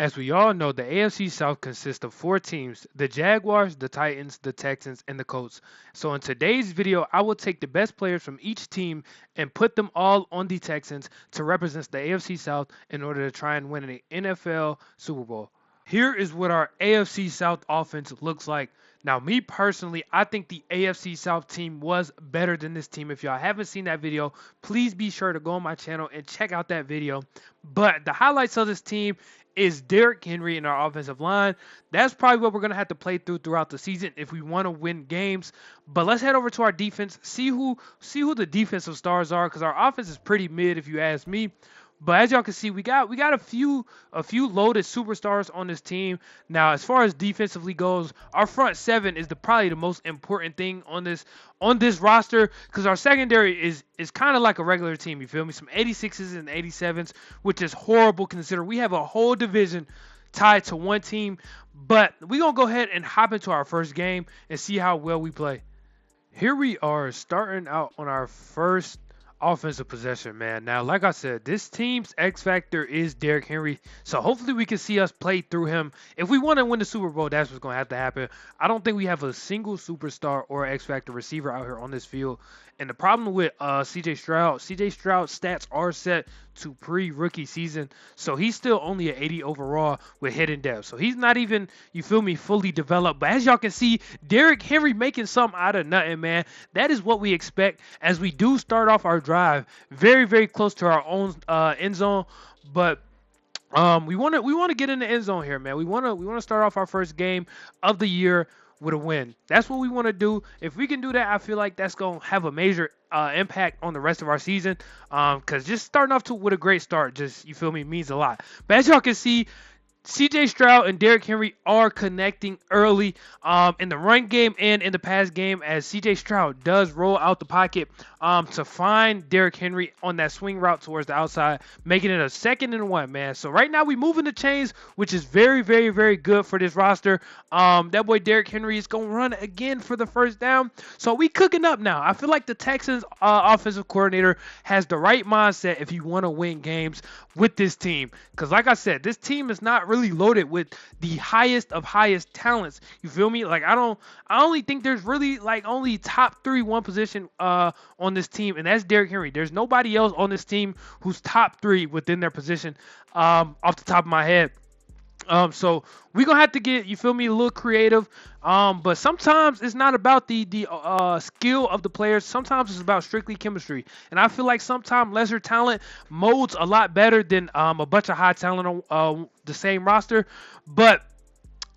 As we all know, the AFC South consists of four teams: the Jaguars, the Titans, the Texans, and the Colts. So in today's video, I will take the best players from each team and put them all on the Texans to represent the AFC South in order to try and win an NFL Super Bowl. Here is what our AFC South offense looks like. Now, me personally, I think the AFC South team was better than this team. If y'all haven't seen that video, please be sure to go on my channel and check out that video. But the highlights of this team is Derrick Henry in our offensive line. That's probably what we're going to have to play throughout the season if we want to win games. But let's head over to our defense, see who the defensive stars are, because our offense is pretty mid if you ask me. But as y'all can see, we got a few loaded superstars on this team. Now, as far as defensively goes, our front seven is probably the most important thing on this roster, because our secondary is kind of like a regular team. You feel me? Some 86s and 87s, which is horrible considering we have a whole division tied to one team. But we're gonna go ahead and hop into our first game and see how well we play. Here we are starting out on our first offensive possession, man. Now, like I said, this team's X factor is Derrick Henry, so hopefully we can see us play through him. If we want to win the Super Bowl, that's what's going to have to happen. I don't think we have a single superstar or X factor receiver out here on this field. And the problem with CJ Stroud's stats are set to pre-rookie season, so he's still only an 80 overall with hidden depth. So he's not even, you feel me, fully developed. But as y'all can see, Derrick Henry making something out of nothing, man. That is what we expect as we do start off our drive very, very close to our own end zone. But we want to get in the end zone here, man. We want to start off our first game of the year with a win. That's what we want to do. If we can do that, I feel like that's going to have a major impact on the rest of our season. Because just starting off with a great start, just, you feel me, means a lot. But as y'all can see, CJ Stroud and Derrick Henry are connecting early in the run game and in the pass game, as CJ Stroud does roll out the pocket to find Derrick Henry on that swing route towards the outside, making it a 2nd and 1, man. So right now we moving the chains, which is very, very, very good for this roster. That boy Derrick Henry is going to run again for the first down. So we cooking up now. I feel like the Texans offensive coordinator has the right mindset if you want to win games with this team. Because like I said, this team is not really loaded with the highest of highest talents. You feel me? Like I only think there's really like only top 3 one position on this team, and that's Derrick Henry. There's nobody else on this team who's top 3 within their position off the top of my head. So we're going to have to get, you feel me, a little creative. But sometimes it's not about the skill of the players. Sometimes it's about strictly chemistry. And I feel like sometimes lesser talent molds a lot better than a bunch of high talent on the same roster. But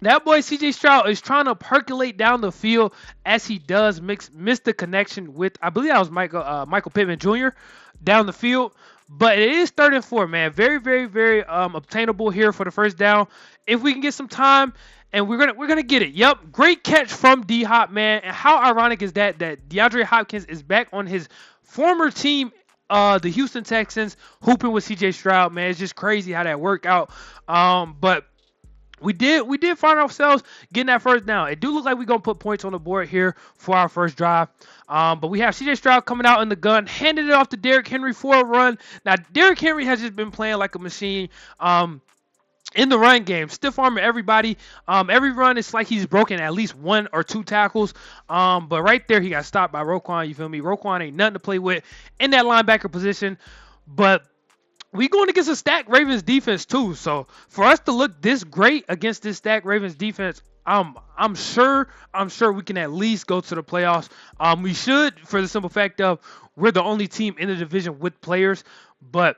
that boy CJ Stroud is trying to percolate down the field as he does miss the connection with, I believe that was Michael Pittman Jr. down the field. But it is 3rd and 4, man. Very, very, very obtainable here for the first down. If we can get some time, and we're gonna get it. Yep, great catch from D-Hop, man. And how ironic is that DeAndre Hopkins is back on his former team, the Houston Texans, hooping with CJ Stroud, man. It's just crazy how that worked out. But we did find ourselves getting that first down. It do look like we're going to put points on the board here for our first drive. But we have CJ Stroud coming out in the gun, handing it off to Derrick Henry for a run. Now, Derrick Henry has just been playing like a machine in the run game. Stiff arming everybody. Every run, it's like he's broken at least 1 or 2 tackles. But right there, he got stopped by Roquan. You feel me? Roquan ain't nothing to play with in that linebacker position. But we going against a stacked Ravens defense too. So for us to look this great against this stacked Ravens defense, I'm sure we can at least go to the playoffs. We should, for the simple fact of we're the only team in the division with players. But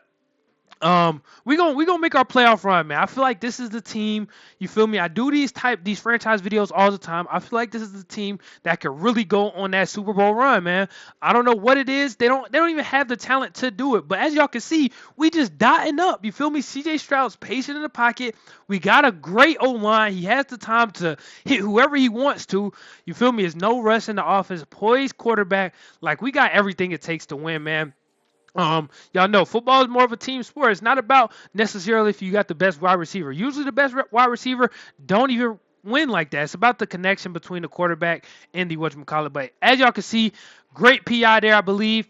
we gonna make our playoff run, man. I feel like this is the team. You feel me? I do these franchise videos all the time. I feel like this is the team that could really go on that Super Bowl run, man. I don't know what it is. They don't even have the talent to do it. But as y'all can see, we just dotting up. You feel me? CJ Stroud's patient in the pocket. We got a great O-line. He has the time to hit whoever he wants to. You feel me? There's no rush in the offense. Poised quarterback. Like, we got everything it takes to win, man. Y'all know football is more of a team sport. It's not about necessarily if you got the best wide receiver. Usually the best wide receiver don't even win like that. It's about the connection between the quarterback and the whatchamacallit. But as y'all can see, great PI there, I believe.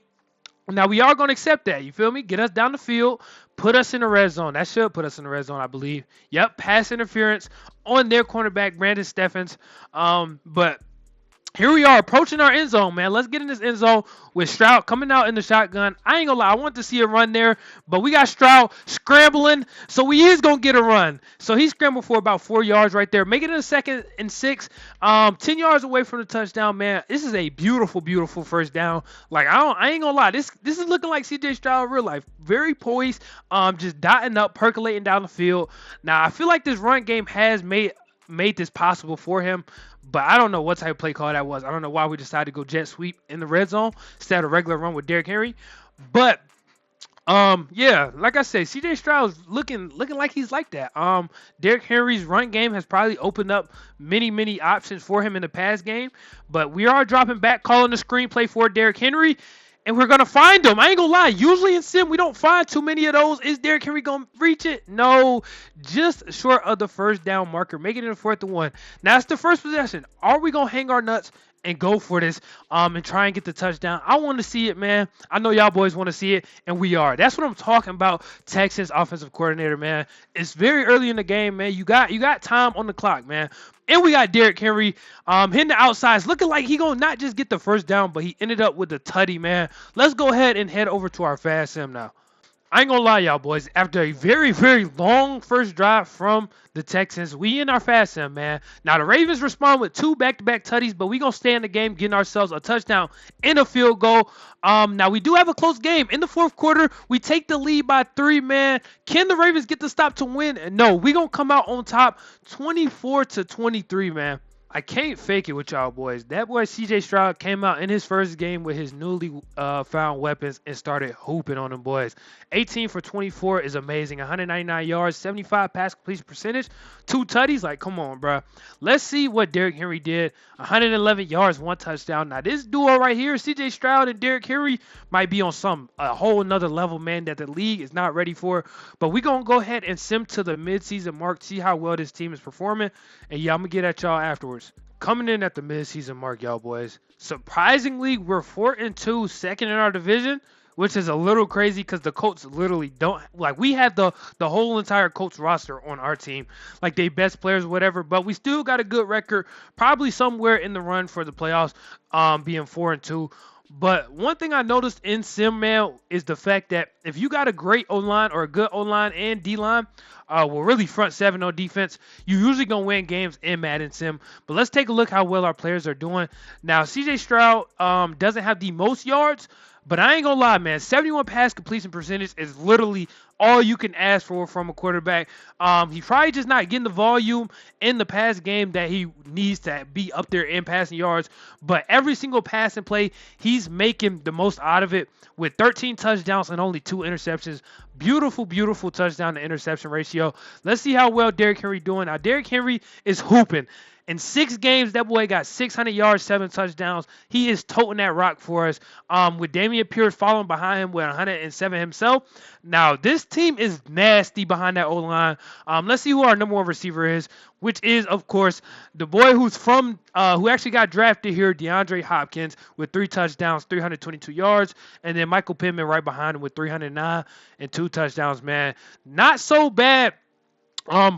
Now we are going to accept that. You feel me? Get us down the field, put us in the red zone. That should put us in the red zone, I believe. Yep, pass interference on their cornerback, Brandon Steffens. But here we are approaching our end zone, man. Let's get in this end zone with Stroud coming out in the shotgun. I ain't gonna lie, I want to see a run there, but we got Stroud scrambling, so we is gonna get a run. So he scrambled for about 4 yards right there, making it a 2nd and 6, 10 yards away from the touchdown, man. This is a beautiful, beautiful first down. Like I ain't gonna lie, this is looking like CJ Stroud in real life. Very poised, just dotting up, percolating down the field. Now I feel like this run game has made this possible for him. But I don't know what type of play call that was. I don't know why we decided to go jet sweep in the red zone instead of regular run with Derrick Henry. But yeah, like I said, CJ Stroud's looking like he's like that. Derrick Henry's run game has probably opened up many options for him in the pass game. But we are dropping back, calling the screenplay for Derrick Henry. And we're going to find him. I ain't going to lie. Usually in sim, we don't find too many of those. Is Derrick Henry going to reach it? No. Just short of the first down marker. Making it a 4th and 1. Now, it's the first possession. Are we going to hang our nuts and go for this and try and get the touchdown? I want to see it, man. I know y'all boys want to see it, and we are. That's what I'm talking about, Texans offensive coordinator, man. It's very early in the game, man. You got time on the clock, man. And we got Derrick Henry hitting the outsides, looking like he going to not just get the first down, but he ended up with the tutty, man. Let's go ahead and head over to our fast sim now. I ain't gonna lie, y'all boys. After a very long first drive from the Texans, we in our fast sim, man. Now the Ravens respond with 2 back-to-back tutties, but we gonna stay in the game, getting ourselves a touchdown and a field goal. Now we do have a close game in the 4th quarter. We take the lead by 3, man. Can the Ravens get the stop to win? No, we gonna come out on top, 24-23, man. I can't fake it with y'all boys. That boy CJ Stroud came out in his first game with his newly found weapons and started hooping on them boys. 18 for 24 is amazing. 199 yards, 75 pass completion percentage, 2 tutties. Like, come on, bro. Let's see what Derrick Henry did. 111 yards, 1 touchdown. Now, this duo right here, CJ Stroud and Derrick Henry, might be on a whole another level, man, that the league is not ready for. But we're going to go ahead and sim to the midseason mark, see how well this team is performing. And, yeah, I'm going to get at y'all afterwards. Coming in at the midseason mark, y'all boys. Surprisingly, we're 4-2, 2nd in our division, which is a little crazy because the Colts literally don't, like, we have the whole entire Colts roster on our team, like they best players, whatever, but we still got a good record, probably somewhere in the run for the playoffs, being 4-2. But one thing I noticed in Sim, man, is the fact that if you got a great O-line or a good O-line and D-line, well, really front 7 on defense, you usually going to win games in Madden Sim. But let's take a look how well our players are doing. Now, CJ Stroud doesn't have the most yards, but I ain't going to lie, man. 71 pass completion percentage is literally all you can ask for from a quarterback. He's probably just not getting the volume in the pass game that he needs to be up there in passing yards. But every single passing play, he's making the most out of it with 13 touchdowns and only 2 interceptions. Beautiful touchdown to interception ratio. Let's see how well Derrick Henry doing. Now, Derrick Henry is hooping. In 6 games, that boy got 600 yards, 7 touchdowns. He is toting that rock for us. With Dameon Pierce following behind him with 107 himself. Now, this team is nasty behind that O-line. Let's see who our number 1 receiver is, which is, of course, the boy who's from, who actually got drafted here, DeAndre Hopkins, with 3 touchdowns, 322 yards. And then Michael Pittman right behind him with 309 and 2 touchdowns, man. Not so bad.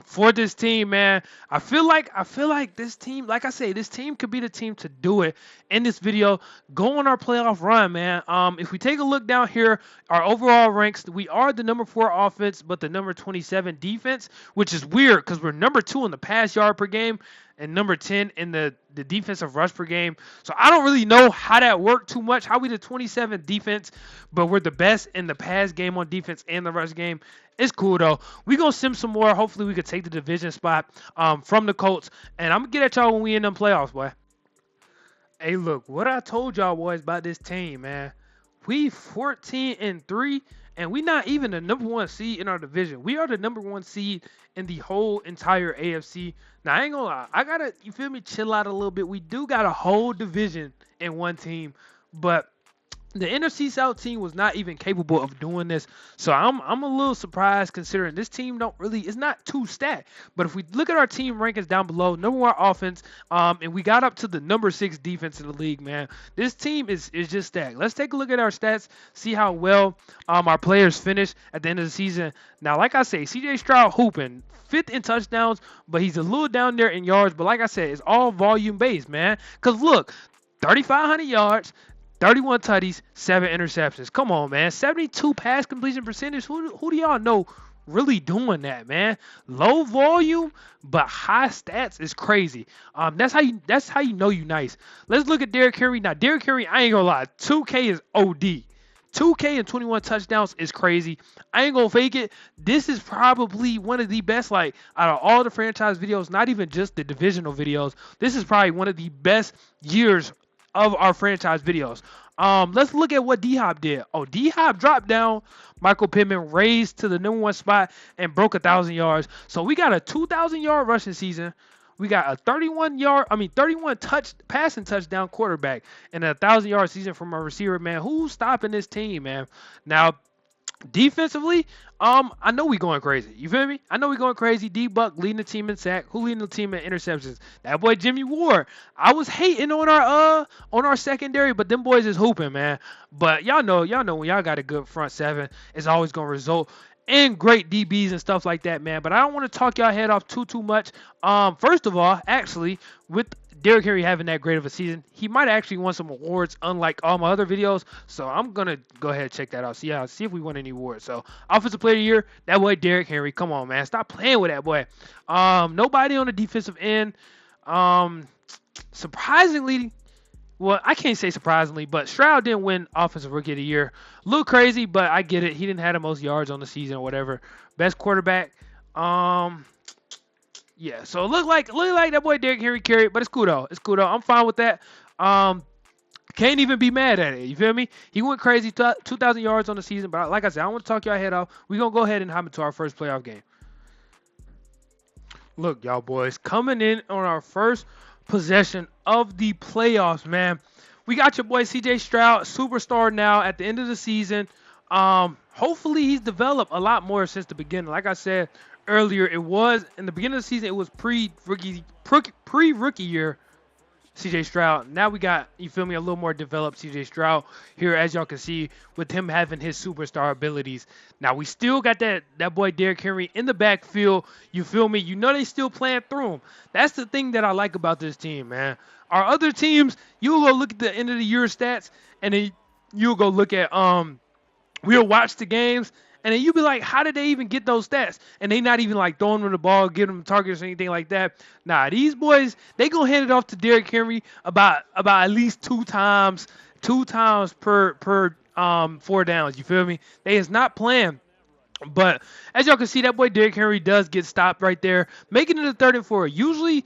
For this team, man. I feel like this team, like I say, this team could be the team to do it in this video. Go on our playoff run, man. If we take a look down here, our overall ranks, we are the number 4 offense, but the number 27 defense, which is weird because we're number 2 in the pass yard per game and number 10 in the defensive rush per game. So I don't really know how that worked too much, how we the 27th defense, but we're the best in the pass game on defense and the rush game. It's cool, though. We're going to sim some more. Hopefully, we can take the division spot from the Colts. And I'm going to get at y'all when we in them playoffs, boy. Hey, look, what I told y'all boys about this team, man. We 14-3, and we not even the number 1 seed in our division. We are the number 1 seed in the whole entire AFC. Now, I ain't going to lie. I got to, you feel me, chill out a little bit. We do got a whole division in one team. But The NFC South team was not even capable of doing this. So I'm a little surprised considering this team don't really it's not too stacked. But if we look at our team rankings down below, number one offense, and we got up to the number 6 defense in the league, man. This team is just stacked. Let's take a look at our stats, see how well our players finish at the end of the season. Now, like I say, CJ Stroud hooping. 5th in touchdowns, but he's a little down there in yards. But like I said, it's all volume based, man. Because look, 3,500 yards, 31 tutties, 7 interceptions. Come on, man. 72 pass completion percentage. Who do y'all know really doing that, man? Low volume, but high stats is crazy. That's how you know you nice. Let's look at Derrick Henry. Now, Derrick Henry, I ain't gonna lie, 2K is OD. 2K and 21 touchdowns is crazy. I ain't gonna fake it. This is probably one of the best, like, out of all the franchise videos, not even just the divisional videos. This is probably one of the best years of our franchise videos. Let's look at what D-Hop did. Oh, D-Hop dropped down. Michael Pittman raised to the number 1 spot and broke 1,000 yards. So we got a 2,000-yard rushing season. We got a 31 passing touchdown quarterback and a 1,000-yard season from our receiver, man. Who's stopping this team, man? Now, defensively, I know we going crazy. You feel me? I know we going crazy. D-Buck leading the team in sack. Who leading the team in interceptions? That boy Jimmy Ward. I was hating on our secondary, but them boys is hooping, man. But y'all know when y'all got a good front seven, it's always gonna result and great DBs and stuff like that, man. But I don't want to talk y'all head off too much. First of all, actually, with Derrick Henry having that great of a season, he might actually won some awards, unlike all my other videos. So I'm gonna go ahead and check that out. See if we won any awards. So Offensive Player of the Year, that boy Derrick Henry. Come on, man, stop playing with that boy. Nobody on the defensive end. Surprisingly. Well, I can't say surprisingly, but Stroud didn't win Offensive Rookie of the Year. A little crazy, but I get it. He didn't have the most yards on the season or whatever. Best quarterback. Yeah. So it looked like that boy Derrick Henry carried, but it's cool though. I'm fine with that. Can't even be mad at it. You feel me? He went crazy, 2,000 yards on the season. But like I said, I don't want to talk y'all head off. We're gonna go ahead and hop into our first playoff game. Look, y'all boys, coming in on our first possession of the playoffs, man. We got your boy CJ Stroud, superstar now at the end of the season. Hopefully he's developed a lot more since the beginning. Like I said earlier, it was in the beginning of the season, it was pre-rookie year CJ Stroud. Now we got, you feel me, a little more developed CJ Stroud here, as y'all can see, with him having his superstar abilities. Now we still got that boy Derrick Henry in the backfield. You feel me? You know they still playing through him. That's the thing that I like about this team, man. Our other teams, you'll go look at the end of the year stats, and then you'll go look at we'll watch the games, and then you'll be like, how did they even get those stats? And they not even like throwing them the ball, giving them targets or anything like that. Nah, these boys, they gonna hand it off to Derrick Henry about at least two times per 4 downs. You feel me? They is not playing. But as y'all can see, that boy Derrick Henry does get stopped right there, making it a 3rd and 4. Usually,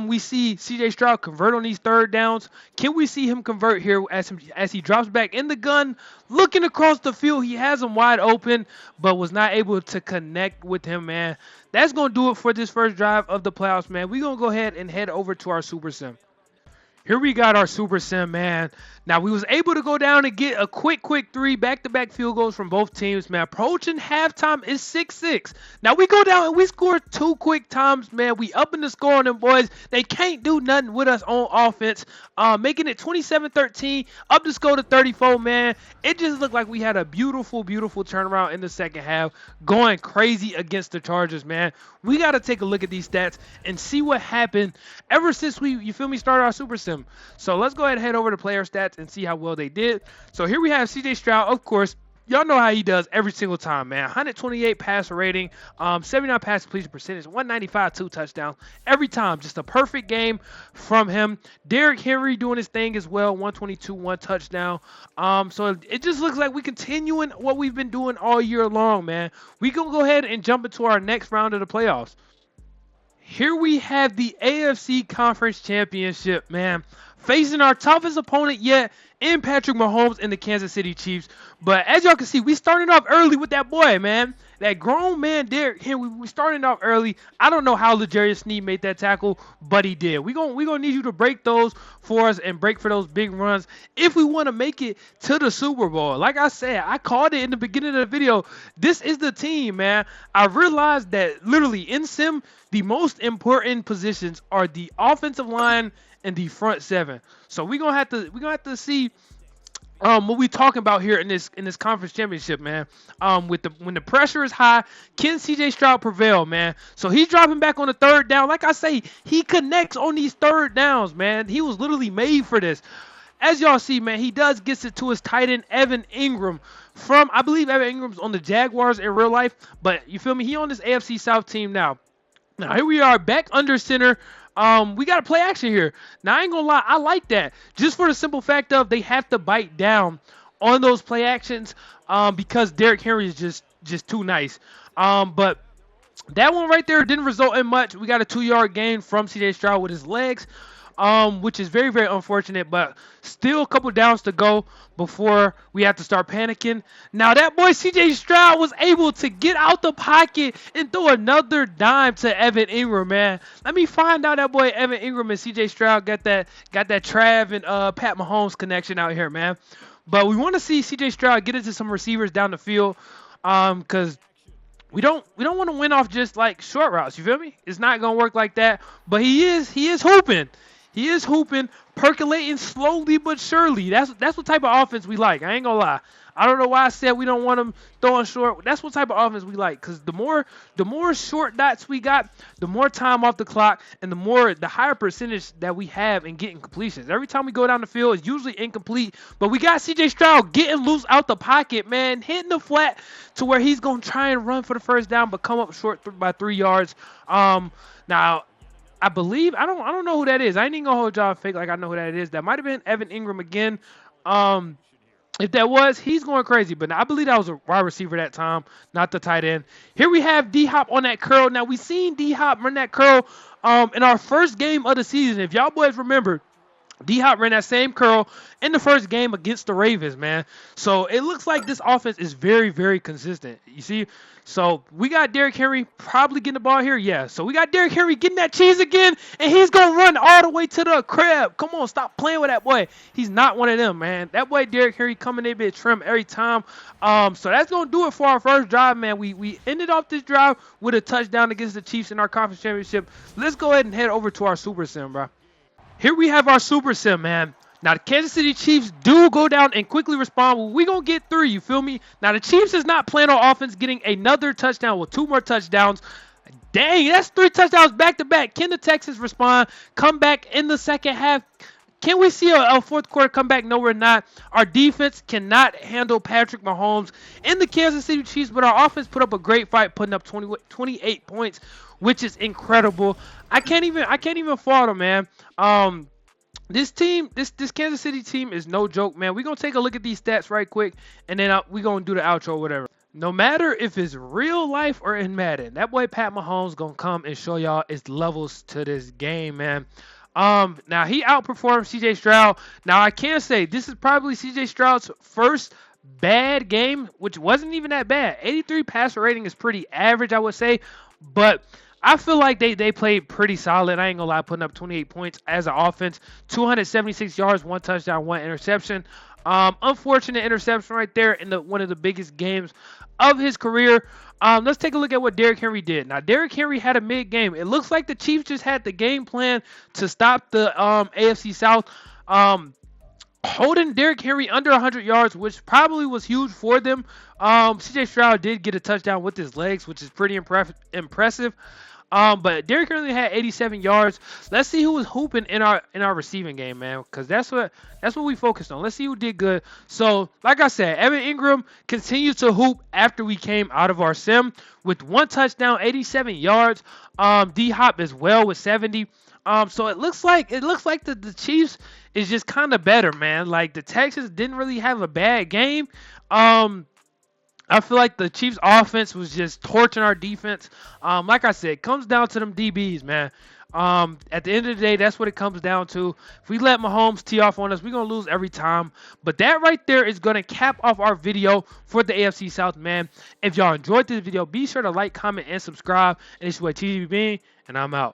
we see CJ Stroud convert on these 3rd downs. Can we see him convert here as he drops back in the gun, looking across the field? He has him wide open, but was not able to connect with him, man. That's gonna do it for this first drive of the playoffs, man. We're gonna go ahead and head over to our Super Sim. Here we got our Super Sim, man. Now, we was able to go down and get a quick 3 back-to-back field goals from both teams, man. Approaching halftime is 6-6. Now, we go down and we score 2 quick times, man. We up in the score on them boys. They can't do nothing with us on offense. Making it 27-13, up the score to 34, man. It just looked like we had a beautiful turnaround in the second half, going crazy against the Chargers, man. We got to take a look at these stats and see what happened ever since we, started our Super Sim. So let's go ahead and head over to player stats and see how well they did. So here we have CJ Stroud, of course. Y'all know how he does every single time, man. 128 passer rating, 79 pass completion percentage, 195, 2 touchdowns. Every time, just a perfect game from him. Derrick Henry doing his thing as well, 122, 1 touchdown. So it just looks like we continuing what we've been doing all year long, man. We gonna go ahead and jump into our next round of the playoffs. Here we have the AFC Conference Championship, man. Facing our toughest opponent yet in Patrick Mahomes and the Kansas City Chiefs. But as y'all can see, we started off early with that boy, man. that grown man Derrick Henry, we starting off early. I don't know how L'Jarius Sneed made that tackle, but he did. We gonna need you to break those for us and break for those big runs if we want to make it to the Super Bowl. Like I said, I called it in the beginning of the video. This is the team, man. I realized that literally in sim, the most important positions are the offensive line and the front seven. So we're gonna have to see what we talking about here in this conference championship, man. When the pressure is high, can CJ Stroud prevail, man? So he's dropping back on the third down. Like I say, he connects on these third downs, man. He was literally made for this. As y'all see, man, he does gets it to his tight end Evan Ingram from, I believe Evan Ingram's on the Jaguars in real life, but you feel me? He on this AFC South team now. Now here we are back under center. We got to play action here. Now, I ain't going to lie. I like that. Just for the simple fact of they have to bite down on those play actions because Derrick Henry is just too nice. But that one right there didn't result in much. We got a 2-yard gain from C.J. Stroud with his legs, which is very, very unfortunate. But still a couple downs to go before we have to start panicking. Now, that boy C.J. Stroud was able to get out the pocket and throw another dime to Evan Ingram, man. Let me find out that boy Evan Ingram and C.J. Stroud got that Trav and Pat Mahomes connection out here, man. But we want to see C.J. Stroud get into some receivers down the field because we don't want to win off just like short routes. You feel me? It's not gonna work like that. But he is hooping. He is hooping, percolating slowly but surely. That's what type of offense we like. I ain't gonna lie. I don't know why I said we don't want him throwing short. That's what type of offense we like. Because the more short dots we got, the more time off the clock, and the higher percentage that we have in getting completions. Every time we go down the field, it's usually incomplete. But we got C.J. Stroud getting loose out the pocket, man, hitting the flat to where he's gonna try and run for the first down, but come up short by 3 yards. Now, I believe I don't know who that is. I ain't even gonna hold y'all fake like I know who that is. That might have been Evan Ingram again. If that was, he's going crazy. But I believe that was a wide receiver that time, not the tight end. Here we have D-Hop on that curl. Now, we seen D-Hop run that curl in our first game of the season. If y'all boys remember, D-Hop ran that same curl in the first game against the Ravens, man. So it looks like this offense is very, very consistent. You see? So we got Derrick Henry probably getting the ball here. Yeah. So we got Derrick Henry getting that cheese again, and he's going to run all the way to the crib. Come on, stop playing with that boy. He's not one of them, man. That boy Derrick Henry coming in bit trim every time. So that's going to do it for our first drive, man. We ended off this drive with a touchdown against the Chiefs in our conference championship. Let's go ahead and head over to our Super Sim, bro. Here we have our Super Sim, man. Now, the Kansas City Chiefs do go down and quickly respond. We're going to get through, you feel me? Now, the Chiefs is not playing on offense, getting another touchdown with 2 more touchdowns. Dang, that's 3 touchdowns back-to-back. Can the Texans respond, come back in the second half? Can we see a fourth quarter comeback? No, we're not. Our defense cannot handle Patrick Mahomes and the Kansas City Chiefs, but our offense put up a great fight, putting up 28 points, which is incredible. I can't even fault them, man. This team, this Kansas City team is no joke, man. We're going to take a look at these stats right quick, and then we're going to do the outro or whatever. No matter if it's real life or in Madden, that boy Pat Mahomes going to come and show y'all his levels to this game, man. Now, he outperformed C.J. Stroud. Now, I can say this is probably C.J. Stroud's first bad game, which wasn't even that bad. 83 passer rating is pretty average, I would say, but I feel like they played pretty solid. I ain't gonna lie, putting up 28 points as an offense, 276 yards, 1 touchdown, 1 interception. Unfortunate interception right there in one of the biggest games of his career. Let's take a look at what Derrick Henry did. Now, Derrick Henry had a mid-game. It looks like the Chiefs just had the game plan to stop the AFC South. Holding Derrick Henry under 100 yards, which probably was huge for them. C.J. Stroud did get a touchdown with his legs, which is pretty impressive. But Derrick Henry had 87 yards. Let's see who was hooping in our receiving game, man, because that's what we focused on. Let's see who did good. So, like I said, Evan Ingram continues to hoop after we came out of our sim with 1 touchdown, 87 yards. D-Hop as well with 70. So it looks like the Chiefs is just kind of better, man. Like the Texans didn't really have a bad game. I feel like the Chiefs' offense was just torching our defense. Like I said, it comes down to them DBs, man. At the end of the day, that's what it comes down to. If we let Mahomes tee off on us, we're going to lose every time. But that right there is going to cap off our video for the AFC South, man. If y'all enjoyed this video, be sure to like, comment, and subscribe. And this is what TDB bean, and I'm out.